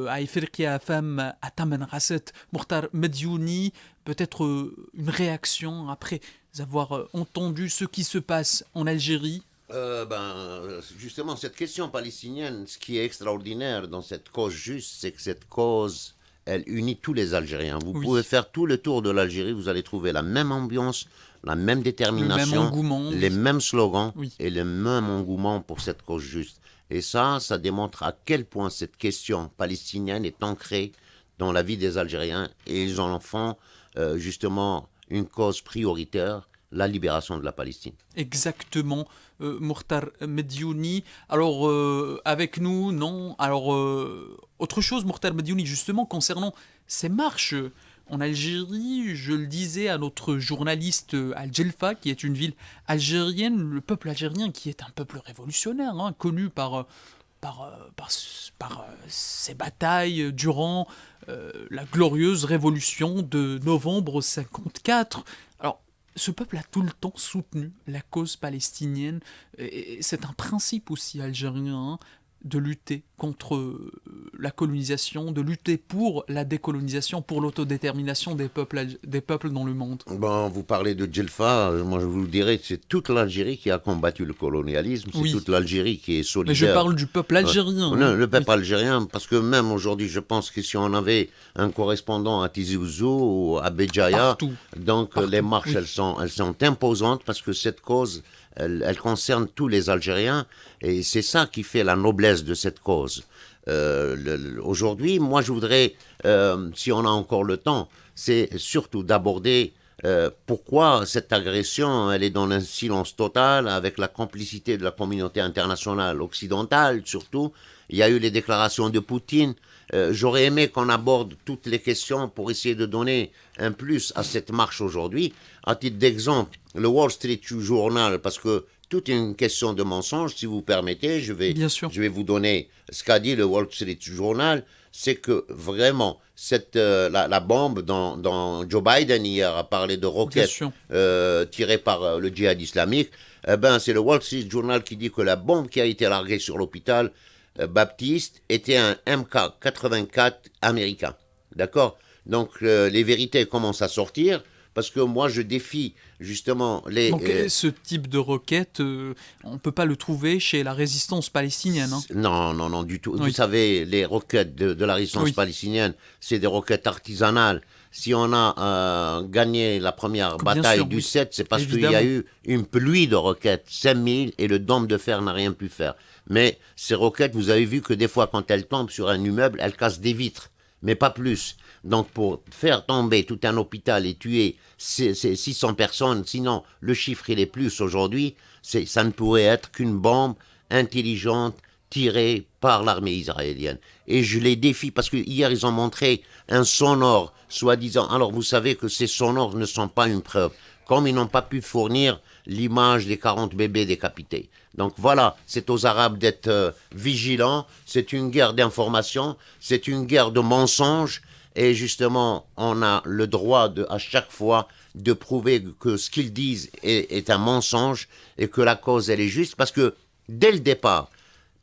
à Ifriqiya FM à Tamanrasset. Mokhtar Mediouni, peut-être une réaction après avoir entendu ce qui se passe en Algérie. Justement, cette question palestinienne, ce qui est extraordinaire dans cette cause juste, c'est que cette cause, elle unit tous les Algériens. Vous pouvez faire tout le tour de l'Algérie, vous allez trouver la même ambiance, la même détermination, le même engouement, les mêmes slogans et le même engouement pour cette cause juste. Et ça démontre à quel point cette question palestinienne est ancrée dans la vie des Algériens, et ils en font justement une cause prioritaire, la libération de la Palestine. Exactement, Mokhtar Mediouni. Alors, avec nous, non. Alors, autre chose, Mokhtar Mediouni, justement, concernant ces marches en Algérie, je le disais à notre journaliste Al-Djelfa, qui est une ville algérienne, le peuple algérien qui est un peuple révolutionnaire, connu par ses batailles durant la glorieuse révolution de novembre 54. Alors, ce peuple a tout le temps soutenu la cause palestinienne, et c'est un principe aussi algérien de lutter contre la colonisation, de lutter pour la décolonisation, pour l'autodétermination des peuples dans le monde. Bon, vous parlez de Djelfa, moi je vous dirais que c'est toute l'Algérie qui a combattu le colonialisme, c'est toute l'Algérie qui est solidaire. Mais je parle du peuple algérien. Non, le peuple algérien, parce que même aujourd'hui, je pense que si on avait un correspondant à Tizi Ouzou ou à Béjaïa, donc les marches, elles sont imposantes, parce que cette cause, elle concerne tous les Algériens, et c'est ça qui fait la noblesse de cette cause. Aujourd'hui, moi je voudrais, si on a encore le temps, c'est surtout d'aborder pourquoi cette agression, elle est dans un silence total, avec la complicité de la communauté internationale occidentale surtout. Il y a eu les déclarations de Poutine. J'aurais aimé qu'on aborde toutes les questions pour essayer de donner un plus à cette marche aujourd'hui. À titre d'exemple, le Wall Street Journal, parce que tout est une question de mensonge, si vous permettez, je vais vous donner ce qu'a dit le Wall Street Journal, c'est que vraiment, la bombe dont Joe Biden hier a parlé de roquettes tirées par le djihad islamique, c'est le Wall Street Journal qui dit que la bombe qui a été larguée sur l'hôpital Baptiste était un MK-84 américain. D'accord ? Donc les vérités commencent à sortir. parce que moi je défie justement les... Donc ce type de roquette, on ne peut pas le trouver chez la résistance palestinienne. Hein. Non, non, non, du tout. Oui. Vous savez, les roquettes de la résistance Oui. palestinienne, c'est des roquettes artisanales. Si on a gagné la première Bien bataille sûr, du oui. 7, c'est parce qu'il y Évidemment. a eu une pluie de roquettes, 5000, et le dôme de fer n'a rien pu faire. Mais ces roquettes, vous avez vu que des fois, quand elles tombent sur un immeuble, elles cassent des vitres, mais pas plus. Donc pour faire tomber tout un hôpital et tuer ces 600 personnes, sinon le chiffre il est plus aujourd'hui, ça ne pourrait être qu'une bombe intelligente tirée par l'armée israélienne. Et je les défie parce que hier ils ont montré un sonore, soi-disant. Alors vous savez que ces sonores ne sont pas une preuve, comme ils n'ont pas pu fournir l'image des 40 bébés décapités. Donc voilà, c'est aux Arabes d'être vigilants, c'est une guerre d'information, c'est une guerre de mensonges, et justement, on a le droit à chaque fois de prouver que ce qu'ils disent est un mensonge et que la cause, elle est juste, parce que dès le départ,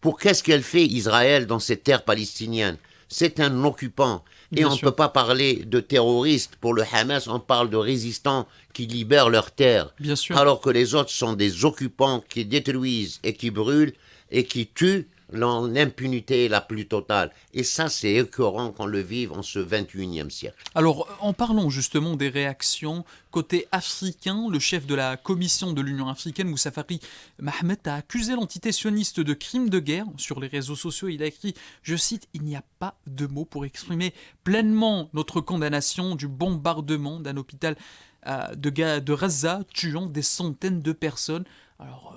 pour qu'est-ce qu'elle fait Israël dans ces terres palestiniennes? C'est un occupant. Et Bien on ne sûr. peut pas parler de terroristes pour le Hamas, on parle de résistants qui libèrent leurs terres. Bien sûr. Alors que les autres sont des occupants qui détruisent et qui brûlent et qui tuent dans l'impunité la plus totale. Et ça, c'est écœurant qu'on le vive en ce 21e siècle. Alors, en parlant justement des réactions, côté africain, le chef de la commission de l'Union africaine, Moussa Faki Mahamat, a accusé l'entité sioniste de crimes de guerre. Sur les réseaux sociaux, il a écrit, je cite, « Il n'y a pas de mots pour exprimer pleinement notre condamnation du bombardement d'un hôpital de Gaza, tuant des centaines de personnes. » Alors,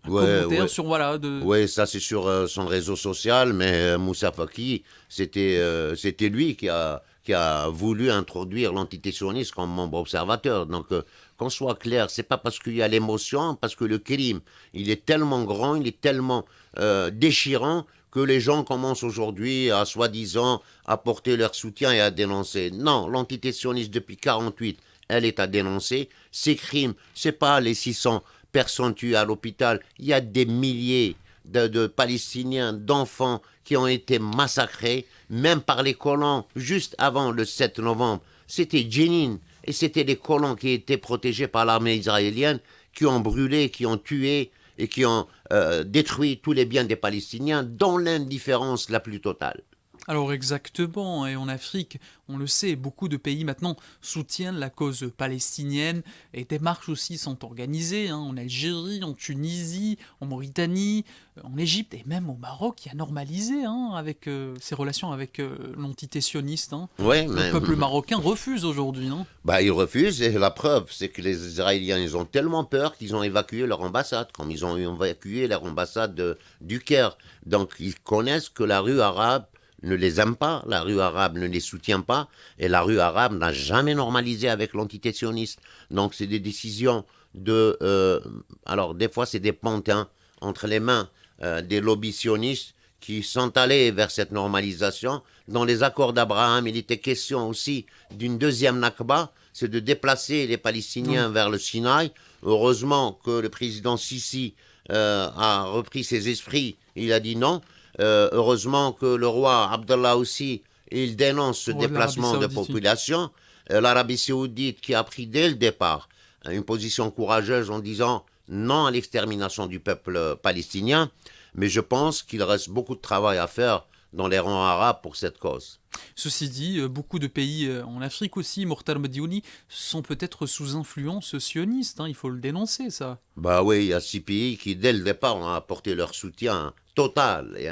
un commentaire Ouais. sur, voilà, Oui, ça c'est sur son réseau social, mais Moussa Faki, c'était lui qui a voulu introduire l'entité sioniste comme membre observateur. Donc, qu'on soit clair, c'est pas parce qu'il y a l'émotion, parce que le crime, il est tellement grand, il est tellement déchirant que les gens commencent aujourd'hui à soi-disant apporter leur soutien et à dénoncer. Non, l'entité sioniste depuis 48, elle est à dénoncer. Ces crimes, c'est pas les 600 personnes tuées à l'hôpital. Il y a des milliers de Palestiniens, d'enfants qui ont été massacrés, même par les colons, juste avant le 7 novembre. C'était Jenin, et c'était les colons qui étaient protégés par l'armée israélienne, qui ont brûlé, qui ont tué et qui ont détruit tous les biens des Palestiniens, dans l'indifférence la plus totale. Alors exactement, et en Afrique, on le sait, beaucoup de pays maintenant soutiennent la cause palestinienne, et des marches aussi sont organisées, en Algérie, en Tunisie, en Mauritanie, en Égypte, et même au Maroc, qui a normalisé avec ses relations avec l'entité sioniste. Ouais, Le peuple marocain refuse aujourd'hui. Bah, ils refusent, et la preuve, c'est que les Israéliens, ils ont tellement peur qu'ils ont évacué leur ambassade, comme ils ont évacué leur ambassade du Caire. Donc, ils connaissent que la rue arabe ne les aime pas, la rue arabe ne les soutient pas, et la rue arabe n'a jamais normalisé avec l'entité sioniste. Donc, c'est des décisions alors, des fois, c'est des pantins entre les mains des lobbies sionistes qui sont allés vers cette normalisation. Dans les accords d'Abraham, il était question aussi d'une deuxième Nakba, c'est de déplacer les Palestiniens vers le Sinaï. Heureusement que le président Sisi a repris ses esprits, il a dit non. Heureusement que le roi Abdallah aussi, il dénonce ce déplacement de population. L'Arabie saoudite qui a pris dès le départ une position courageuse en disant non à l'extermination du peuple palestinien. Mais je pense qu'il reste beaucoup de travail à faire dans les rangs arabes pour cette cause. Ceci dit, beaucoup de pays en Afrique aussi, Mortar Mediouni, sont peut-être sous influence sioniste, il faut le dénoncer ça. Bah oui, il y a 6 pays qui dès le départ ont apporté leur soutien total et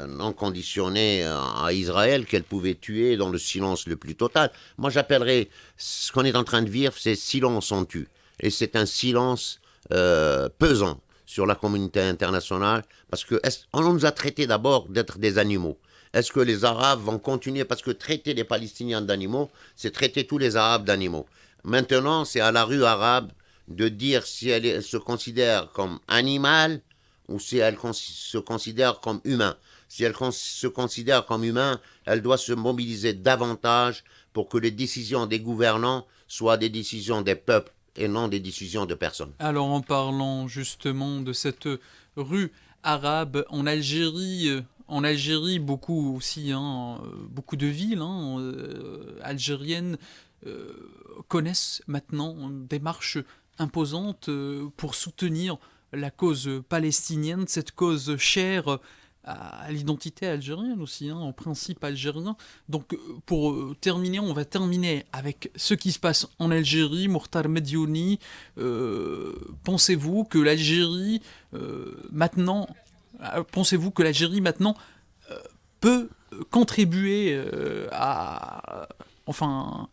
non conditionné à Israël qu'elle pouvait tuer dans le silence le plus total. Moi j'appellerais ce qu'on est en train de vivre, c'est silence on tue. Et c'est un silence pesant sur la communauté internationale, parce qu'on nous a traités d'abord d'être des animaux. Est-ce que les Arabes vont continuer? Parce que traiter les Palestiniens d'animaux, c'est traiter tous les Arabes d'animaux. Maintenant, c'est à la rue arabe de dire si elle se considère comme animale ou si elle se considère comme humain. Si elle se considère comme humain, elle doit se mobiliser davantage pour que les décisions des gouvernants soient des décisions des peuples et non des décisions de personnes. Alors en parlant justement de cette rue arabe en Algérie beaucoup aussi, beaucoup de villes algériennes connaissent maintenant des marches imposantes pour soutenir la cause palestinienne, cette cause chère à l'identité algérienne aussi, hein, en principe algérien. Donc pour terminer, on va terminer avec ce qui se passe en Algérie. Mokhtar Mediouni, pensez-vous que l'Algérie maintenant peut contribuer à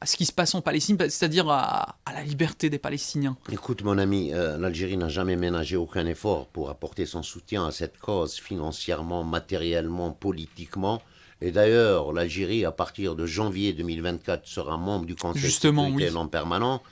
ce qui se passe en Palestine, c'est-à-dire à la liberté des Palestiniens? Écoute mon ami, l'Algérie n'a jamais ménagé aucun effort pour apporter son soutien à cette cause, financièrement, matériellement, politiquement. Et d'ailleurs, l'Algérie, à partir de janvier 2024, sera membre du Conseil de sécurité non permanent.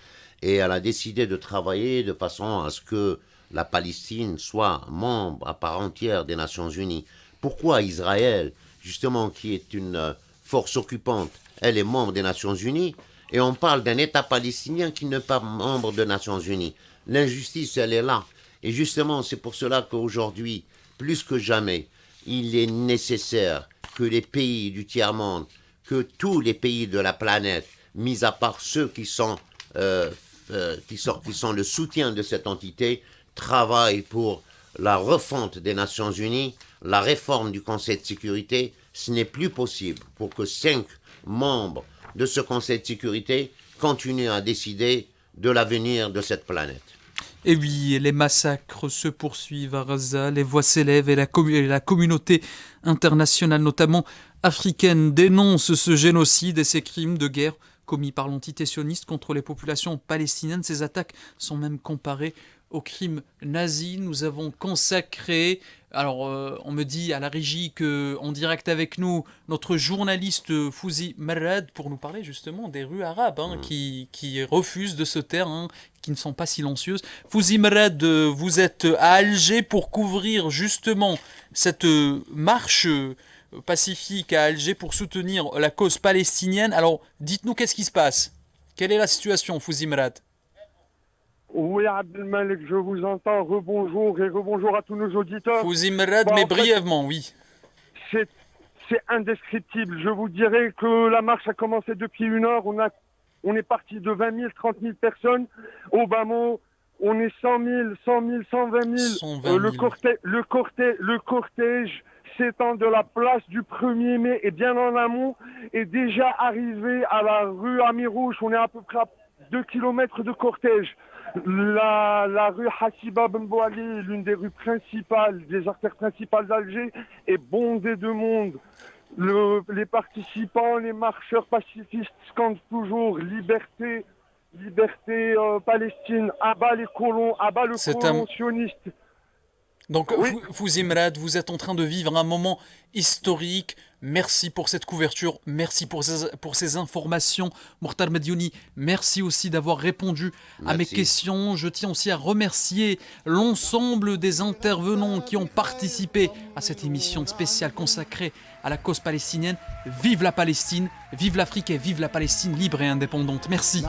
Et elle a décidé de travailler de façon à ce que la Palestine soit membre à part entière des Nations Unies. Pourquoi Israël, justement, qui est une force occupante, elle est membre des Nations Unies, et on parle d'un État palestinien qui n'est pas membre des Nations Unies. L'injustice, elle est là. Et justement, c'est pour cela qu'aujourd'hui, plus que jamais, il est nécessaire que les pays du tiers-monde, que tous les pays de la planète, mis à part ceux qui sont le soutien de cette entité, travaillent pour la refonte des Nations Unies, la réforme du Conseil de sécurité. Ce n'est plus possible pour que 5 membres de ce Conseil de sécurité continuent à décider de l'avenir de cette planète. Et oui, les massacres se poursuivent à Gaza, les voix s'élèvent et la communauté internationale, notamment africaine, dénonce ce génocide et ces crimes de guerre commis par l'entité sioniste contre les populations palestiniennes. Ces attaques sont même comparées aux crimes nazis. Nous avons consacré, alors on me dit à la régie qu'en direct avec nous, notre journaliste Fouzi Merad, pour nous parler justement des rues arabes qui refusent de se taire, qui ne sont pas silencieuses. Fouzi Merad, vous êtes à Alger pour couvrir justement cette marche pacifique à Alger pour soutenir la cause palestinienne. Alors dites-nous qu'est-ce qui se passe? Quelle est la situation, Fouzi Merad? Oui, Abdelmalek, je vous entends. Rebonjour et rebonjour à tous nos auditeurs. Fouzi Merad, mais brièvement, oui. C'est indescriptible. Je vous dirais que la marche a commencé depuis 1 heure. On est parti de 20 000, 30 000 personnes. Au bas mot, on est 100 000, 120 000. Le cortège s'étend de la place du 1er mai et bien en amont est déjà arrivé à la rue Amirouche. On est à peu près à 2 kilomètres de cortège. La rue Hassiba Ben Bouali, l'une des rues principales, des artères principales d'Alger, est bondée de monde. Les participants, les marcheurs pacifistes scandent toujours liberté, liberté Palestine, abat les colons, abat le colon sioniste. Donc, oui. Fouzi Merad, vous êtes en train de vivre un moment historique. Merci pour cette couverture, merci pour ces informations. Mokhtar Mediouni, merci aussi d'avoir répondu à mes questions. Je tiens aussi à remercier l'ensemble des intervenants qui ont participé à cette émission spéciale consacrée à la cause palestinienne. Vive la Palestine, vive l'Afrique et vive la Palestine libre et indépendante. Merci.